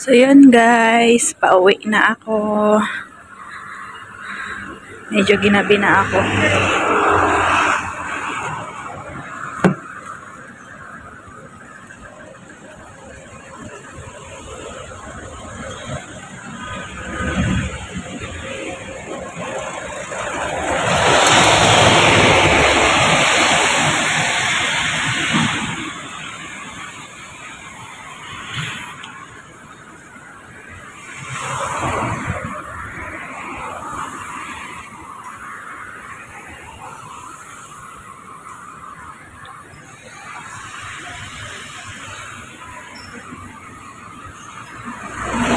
So yun guys, pauwi na ako. Medyo ginabi na ako.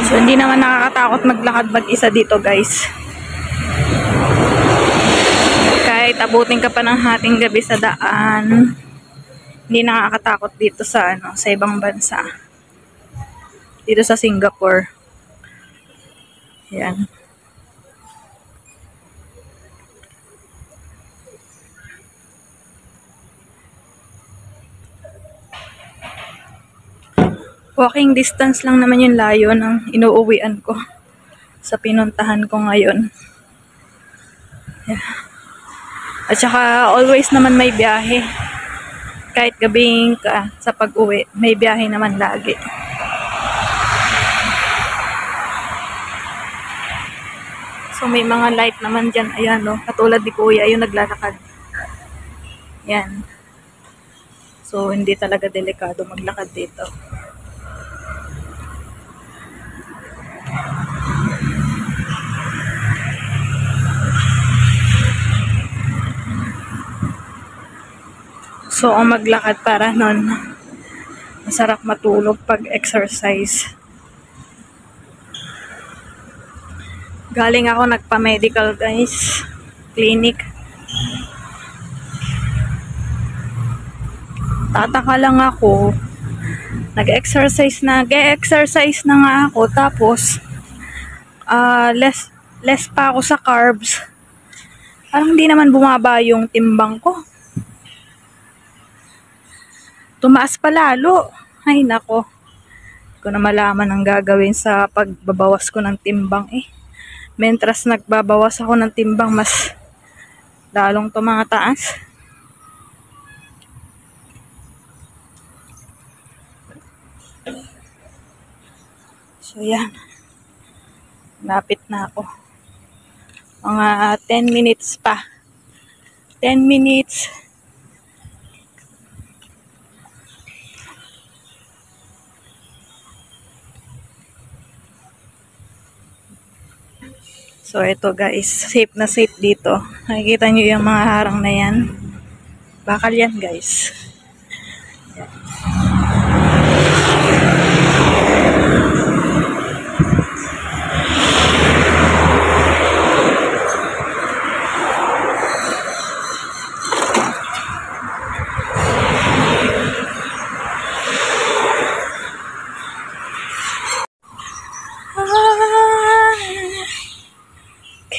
So, hindi naman nakakatakot maglakad mag-isa dito, guys. Kahit abutin ka pa ng hating gabi sa daan, hindi nakakatakot dito sa, sa ibang bansa. Dito sa Singapore. Yan. Walking distance lang naman yung layo ng inuuwian ko sa pinuntahan ko ngayon. Yeah. At saka always naman may biyahe. Kahit gabing ka sa pag-uwi, may biyahe naman lagi. So may mga light naman dyan. Ayan no, katulad ni Kuya, yung naglalakad. Yan. So hindi talaga delikado maglakad dito. So, ang maglakad para nun, masarap matulog pag exercise. Galing ako nagpa-medical guys, clinic. Tataka lang ako, nag-exercise na nga ako, tapos, less pa ako sa carbs. Parang hindi naman bumaba yung timbang ko. Tumaas pa lalo. Ay nako. Hindi ko na malaman ang gagawin sa pagbabawas ko ng timbang eh. Mentras nagbabawas ako ng timbang, mas lalong tumataas. So yan. Lapit na ako. Mga 10 minutes pa. 10 minutes. So, ito guys, safe na safe dito. Nakikita nyo yung mga harang na yan. Bakal yan guys. Yan.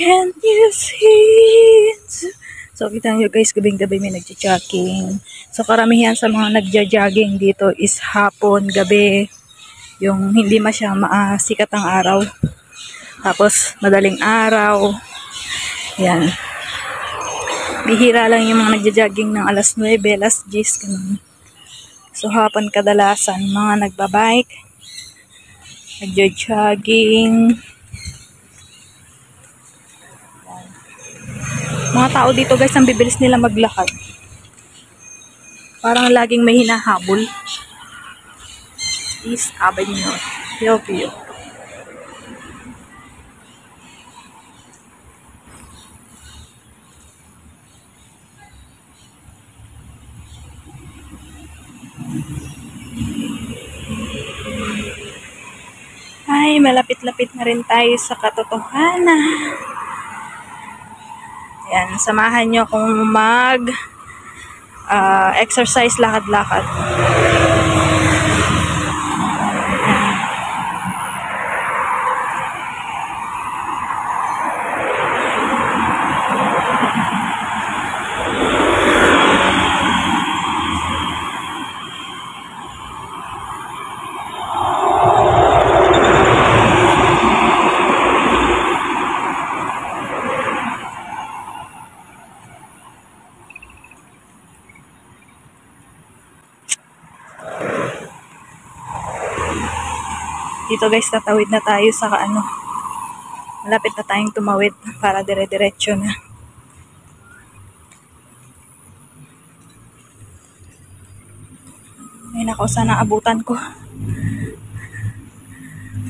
Can you see? So, kita nyo guys, gabing-gabi may nagja-jogging. So, karamihan sa mga nagja-jogging dito is hapon, gabi. Yung hindi masyadong sikat ang araw. Tapos, madaling araw. Yan. Bihira lang yung mga nagja-jogging ng alas 9, alas 10, ganun. So, hapon kadalasan, mga nagbabike, nagja-jogging. Mga tao dito guys, ang bibilis nila maglakad. Parang laging may hinahabol. East Avenue, Hillview. Ay, malapit-lapit na rin tayo sa katotohanan. Yan, samahan nyo akong exercise lakad-lakad. Dito guys, tatawid na tayo sa malapit na tayong tumawid para dire-diretso na. Ay nako, sana abutan ko.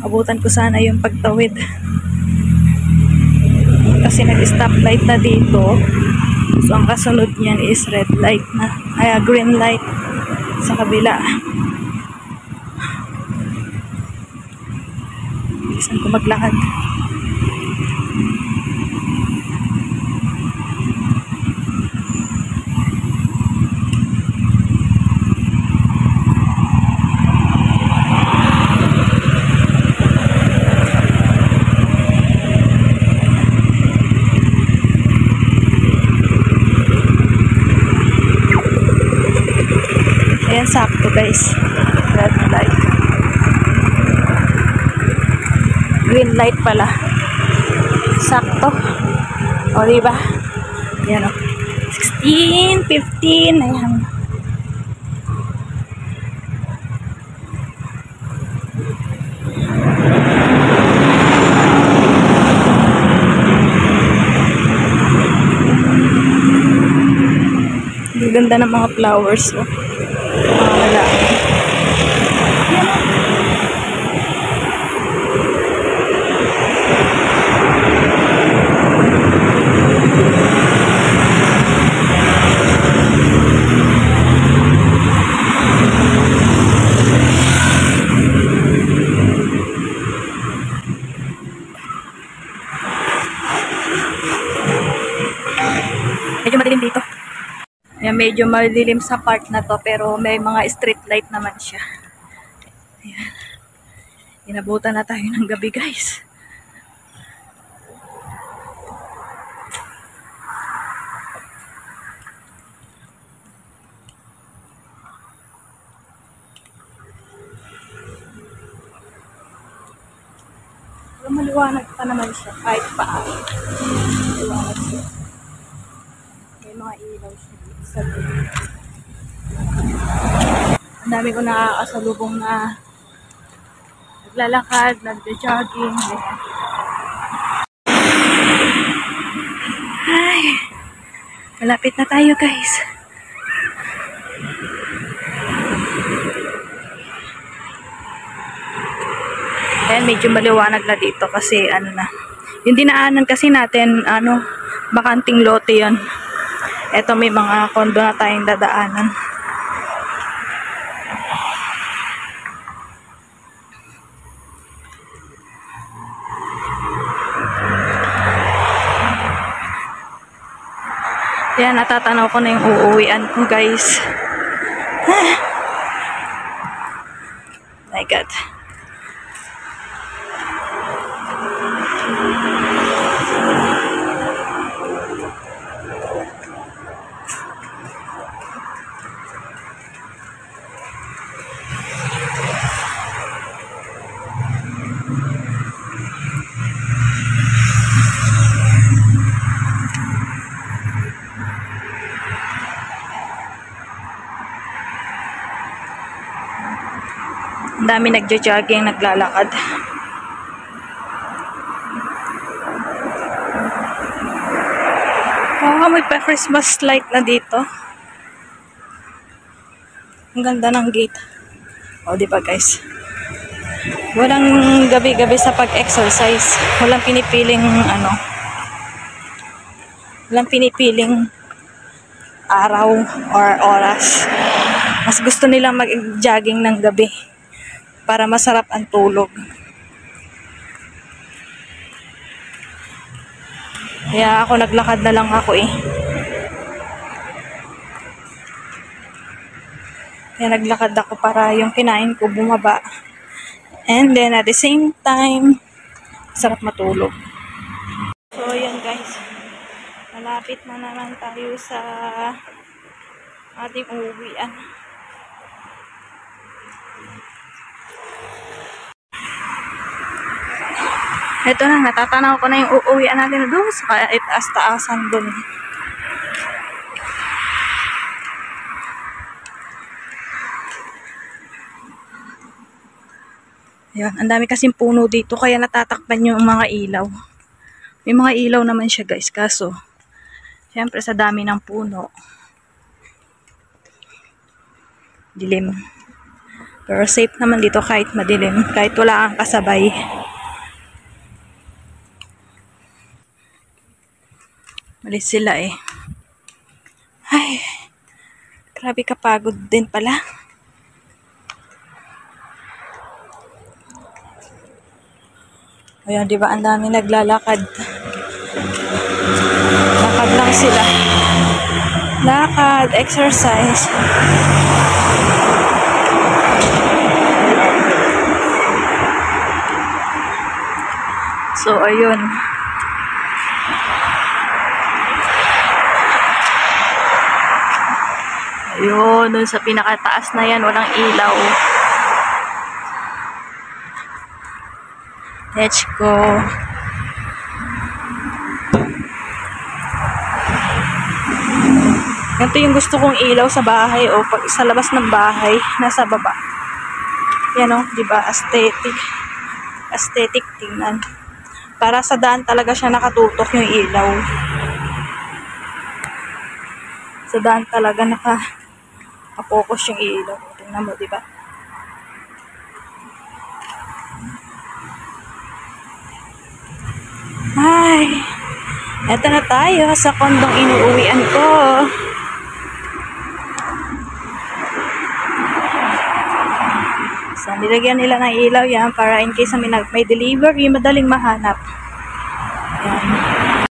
Abutan ko sana yung pagtawid. Kasi nag-stoplight na dito. So ang kasunod niyan is red light na. Ay, green light sa kabila. Bilisan ko maglakad. Ayan, sakto guys. Red light. Green light pala. Sakto. O, diba? Ayan o. 16, 15. Ayan. Ang ganda ng mga flowers o. Wala. Medyo madilim dito. Ayan, medyo madilim sa part na to, pero may mga street light naman siya. Ayan. Inabutan na tayo ng gabi guys. Pero maliwanag pa naman siya kahit paano. Maliwanag siya. May mga ilaw siya sa gilid. Ang dami ko nakakasalubong na naglalakad, nagja-jogging. Ay, malapit na tayo guys. Ayan, medyo maliwanag na dito kasi na. Yung dinaanan kasi natin, bakanting lote yun. Eto, may mga kondo na tayong dadaanan. Yan, natatanaw ko na yung uuwian ko guys. My God. Ang dami nagja-jogging, naglalakad. Christmas light na dito. Ang ganda ng gate. O, di ba guys? Walang gabi-gabi sa pag-exercise. Walang pinipiling walang pinipiling araw or oras. Mas gusto nilang mag-jogging ng gabi para masarap ang tulog. Kaya ako naglakad na lang ako eh. Kaya naglakad ako para yung kinain ko bumaba. And then at the same time, sarap matulog. So yan guys. Malapit na naman tayo sa ating uuwian. Ito na, natatanaw ko na yung uuwian natin doon sa itaas-taasan doon. Ayan, ang dami kasing puno dito kaya natatakpan yung mga ilaw. May mga ilaw naman siya guys, kaso siyempre sa dami ng puno, dilim. Pero safe naman dito kahit madilim, kahit wala kang kasabay. Malis sila eh. Ay, grabe kapagod din pala. Ayan, di ba ang dami naglalakad. Lakad lang sila. Lakad, exercise. So, ayun. Ayun, dun sa pinakataas na yan, walang ilaw. Let's go. Ganito yung gusto kong ilaw sa bahay o pag sa labas ng bahay, nasa baba. Yan o, diba? Aesthetic. Aesthetic tingnan. Para sa daan talaga siya nakatutok yung ilaw. Sa daan talaga naka-focus yung ilaw. Tingnan mo, diba? Ay, eto na tayo sa kondong inuuwian ko. So, nilagyan nila ng ilaw yan para in case may delivery, madaling mahanap. Yan.